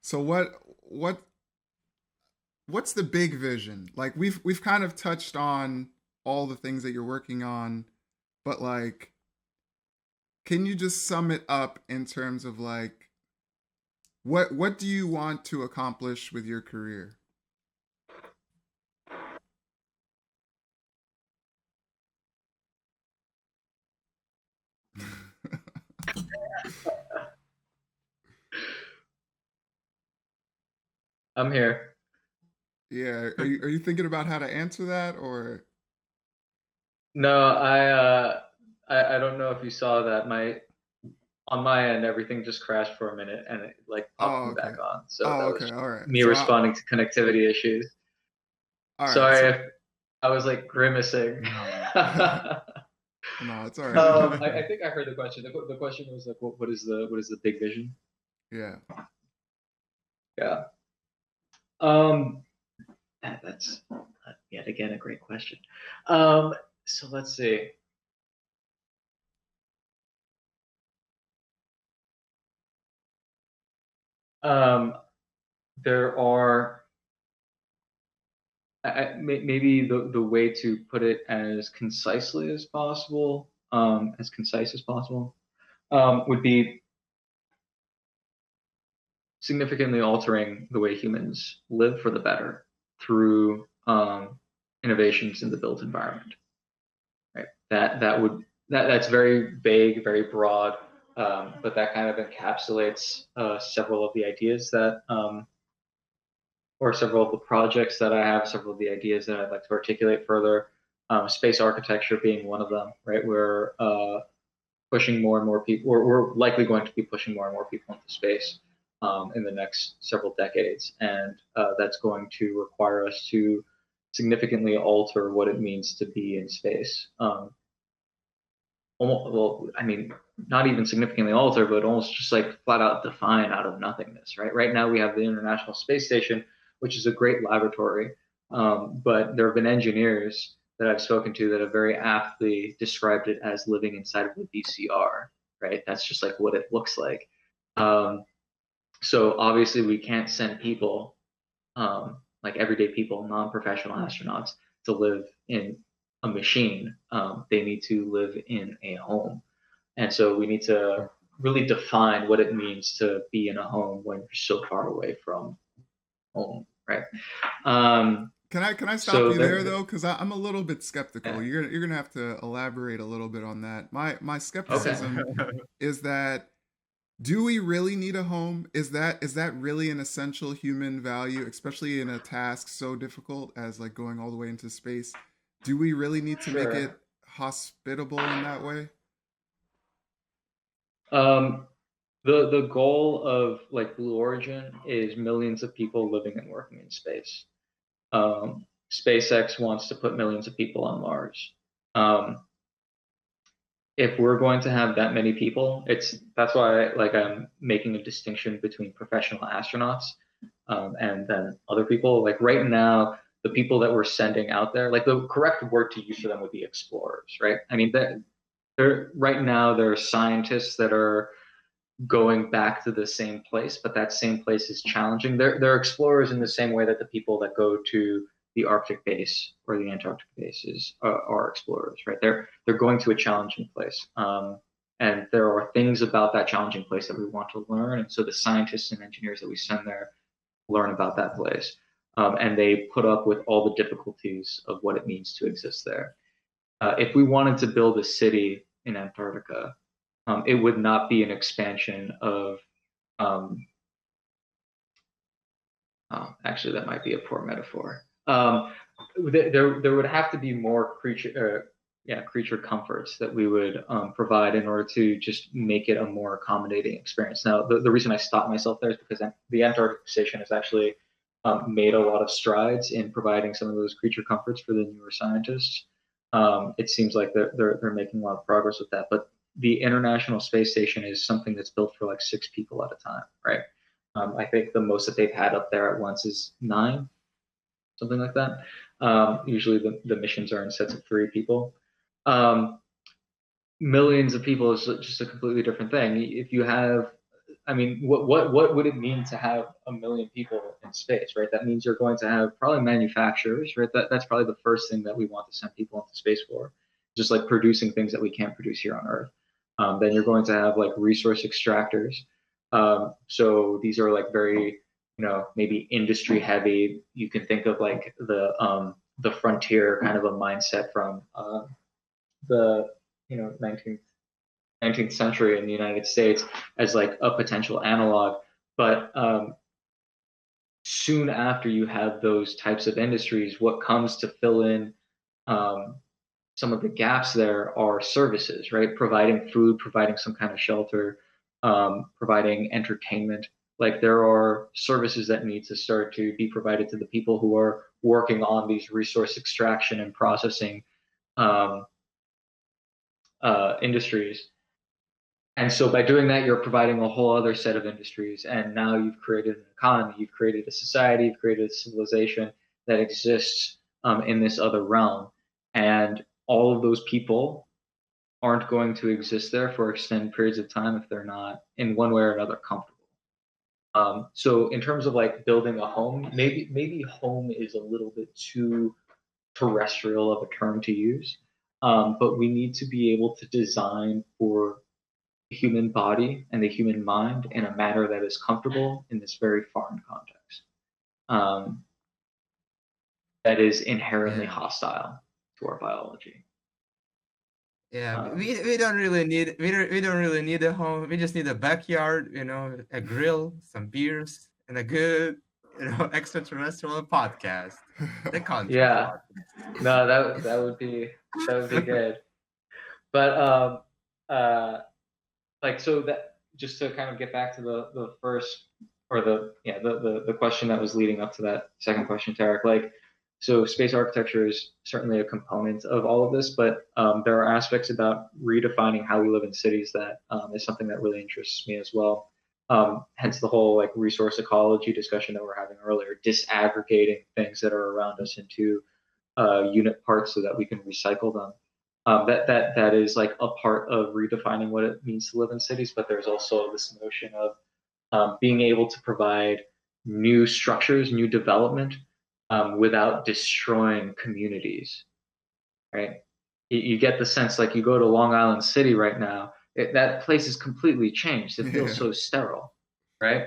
So what what's the big vision? Like we've kind of touched on all the things that you're working on, but like can you just sum it up in terms of like what do you want to accomplish with your career? I'm here. Yeah, are you thinking about how to answer that or No, I don't know if you saw that. My On my end, everything just crashed for a minute and it like popped oh me okay. back on. So Oh that okay, was all right. me So responding to connectivity issues. all right, Sorry so if I was like grimacing. no, it's all right. I think I heard the question. The question was like, what is the big vision? Yeah. Yeah. That's yet again a great question. So let's see. Um, there are maybe the way to put it as concisely as possible, as concise as possible, would be significantly altering the way humans live for the better through innovations in the built environment. Right. That's very vague, very broad, but that kind of encapsulates several of the ideas that or several of the projects that I have, several of the ideas that I'd like to articulate further. Space architecture being one of them, right? We're pushing more and more people, we're likely going to be pushing more and more people into space in the next several decades. And that's going to require us to significantly alter what it means to be in space. Well, I mean, not even significantly alter, but almost just like flat out define out of nothingness, right? Right now we have the International Space Station, which is a great laboratory, but there have been engineers that I've spoken to that have very aptly described it as living inside of a VCR, right? That's just like what it looks like. Um, so obviously we can't send people, like everyday people, non-professional astronauts, to live in a machine. They need to live in a home. And so we need to really define what it means to be in a home when you're so far away from home, right? Um, Can I stop so you there there, though? Because I'm a little bit skeptical. yeah, You're gonna have to elaborate a little bit on that. My okay, skepticism is that do we really need a home? Is that really an essential human value, especially in a task so difficult as like going all the way into space? Do we really need to make it sure. hospitable in that way? Um, the goal of like Blue Origin is millions of people living and working in space. SpaceX wants to put millions of people on Mars. Um, if we're going to have that many people, that's why like I'm making a distinction between professional astronauts and then other people. Like right now, the people that we're sending out there, like the correct word to use for them would be explorers, right? I mean, they're right now there are scientists that are going back to the same place, but that same place is challenging. They're explorers in the same way that the people that go to the Arctic base or the Antarctic bases are explorers, right? They're going to a challenging place, and there are things about that challenging place that we want to learn, and so the scientists and engineers that we send there learn about that place, and they put up with all the difficulties of what it means to exist there. If we wanted to build a city in Antarctica, it would not be an expansion of um, actually that might be a poor metaphor. There would have to be more creature comforts that we would provide in order to just make it a more accommodating experience. Now, the reason I stopped myself there is because the Antarctic station has actually made a lot of strides in providing some of those creature comforts for the newer scientists. It seems like they're making a lot of progress with that, but the International Space Station is something that's built for like 6 people at a time, right? I think the most that they've had up there at once is 9, something like that. Usually the missions are in sets of 3 people. Um, Millions of people is just a completely different thing. If you have, I mean, what would it mean to have a million people in space, right? That means you're going to have probably manufacturers, right? That's probably the first thing that we want to send people into space for, just like producing things that we can't produce here on Earth. Then you're going to have like resource extractors. So these are like very, maybe industry heavy. You can think of like the frontier kind of a mindset from the 19th century in the United States as like a potential analog. But soon after you have those types of industries, what comes to fill in um, some of the gaps there are services, right? Providing food, providing some kind of shelter, providing entertainment. Like there are services that need to start to be provided to the people who are working on these resource extraction and processing um, industries. And so by doing that, you're providing a whole other set of industries. And now you've created an economy, you've created a society, you've created a civilization that exists in this other realm. And all of those people aren't going to exist there for extended periods of time if they're not in one way or another comfortable. So in terms of like building a home, maybe home is a little bit too terrestrial of a term to use. But we need to be able to design for the human body and the human mind in a manner that is comfortable in this very foreign context. Um, that is inherently Yeah. hostile to our biology. Yeah, Um, we don't really need we don't really need a home. We just need a backyard, a grill, some beers, and a good, extraterrestrial podcast. The contract yeah, podcast. no, that would be good. But like so that just to kind of get back to the first or the question that was leading up to that second question, Tarek, like so space architecture is certainly a component of all of this, but there are aspects about redefining how we live in cities that is something that really interests me as well. Hence the whole like resource ecology discussion that we're having earlier, disaggregating things that are around us into unit parts so that we can recycle them. That is like a part of redefining what it means to live in cities. But there's also this notion of being able to provide new structures, new development without destroying communities. Right? You get the sense like you go to Long Island City right now, that place is completely changed. It feels Yeah. so sterile. Right?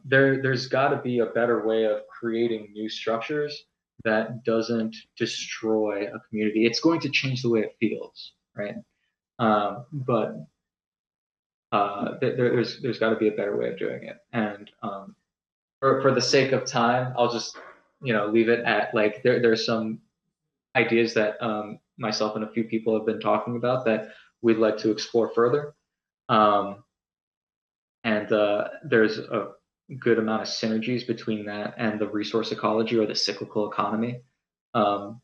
There's got to be a better way of creating new structures that doesn't destroy a community. It's going to change the way it feels, right? But there's got to be a better way of doing it. And for the sake of time, I'll just leave it at like there's some ideas that myself and a few people have been talking about that we'd like to explore further. Um, and there's a good amount of synergies between that and the resource ecology or the cyclical economy. Um,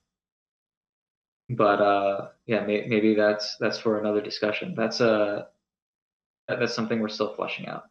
but yeah, maybe that's for another discussion. That's something we're still fleshing out.